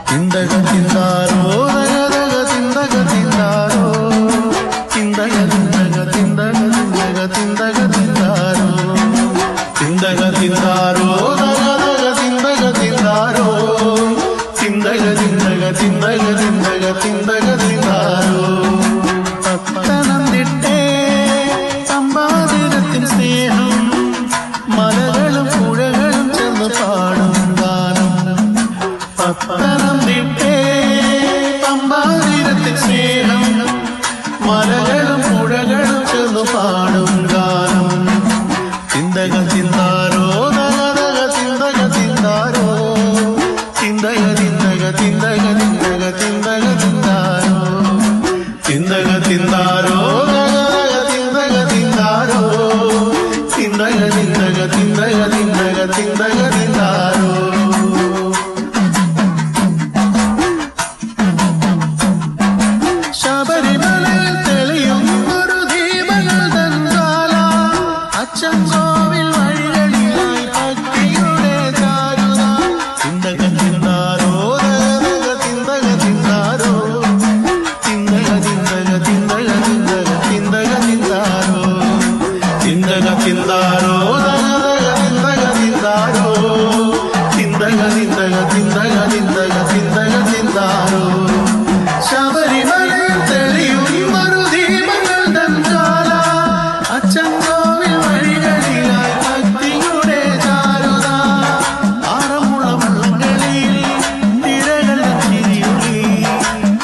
തിന്തക തിന്താരോ ദഗദഗ തിന്തക തിന്താരോ തിന്തക തിന്തക തിന്തക തിന്തക തിന്തക തിന്താരോ തിന്തക തിന്താരോ ദഗദഗ തിന്തക തിന്താരോ തിന്തക തിന്തക തിന്തക തിന്തക തിന്തക തിന്താരോ പത്തനംതിട്ടേ ചമ്പാതിരത്തിൻ സ്നേഹം മലകളും പുഴകളും ചെന്ന് പാടും ഗാനം പത്തനംതിട്ടേ ചമ്പാതിരത്തിൻ സ്നേഹം മലകളും പുഴകളും ചെന്ന് പാടും ഗാനം തിന്തക തിന്താരോ ദഗദഗ തിന്തക തിന്താരോ തിന്തക തിന്തക തിന്തക തിന്തക തിന്തക തിന്താരോ തിന്തക തിന്താരോ ദഗദഗ തിന്തക തിന്താരോ തിന്തക തിന്തക തിന്തക തിന്തക തിന്തക തിന്താരോ ശബരിമലയിൽ തെളിയും ഒരു ദീപങ്ങൾ തൻകാല അച്ചൻകോവിൽ വഴികളിലായി ഭക്തിയുടെ ചാരുത തിന്തക തിന്താരോ ദഗദഗ തിന്തക തിന്താരോ തിന്തക തിന്തക തിന്തക തിന്തക തിന്തക തിന്താരോ തിന്തക തിന്താരോ ദഗദഗ തിന്തക തിന്താരോ തിന്തക തിന്തക തിന്തക തിന്തക തിന്തക തിന്താരോ ശബരിമലയിൽ തെളിയും ഒരു ദീപങ്ങൾ തൻകാല അച്ചൻകോവിൽ വഴികളിലായി ഭക്തിയുടെ ചാരുത ആറമുള്ള വള്ളങ്ങളിൽ തിരകളുടെ ചിരിയൊലി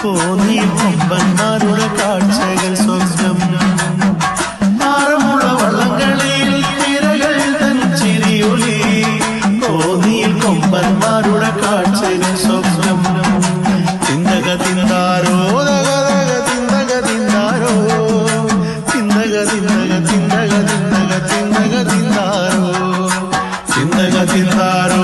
കോന്നിയിൽ കൊമ്പന്മാരുടെ കാഴ്ചകൾ സ്വപ്നം ആറമുള്ള വള്ളങ്ങളിൽ തിരകൾ തൻ ചിരിയൊലി കോന്നിയിൽ കൊമ്പന്മാരുടെ കാഴ്ചകൾ സ്വപ്നം തിന്തക തിന്താരോ ദഗദഗ തിന്തക തിന്താരോ തിന്തക തിന്തക തിന്തക തിന്തക തിന്തക തിന്താരോ തിന്തക തിന്താരോ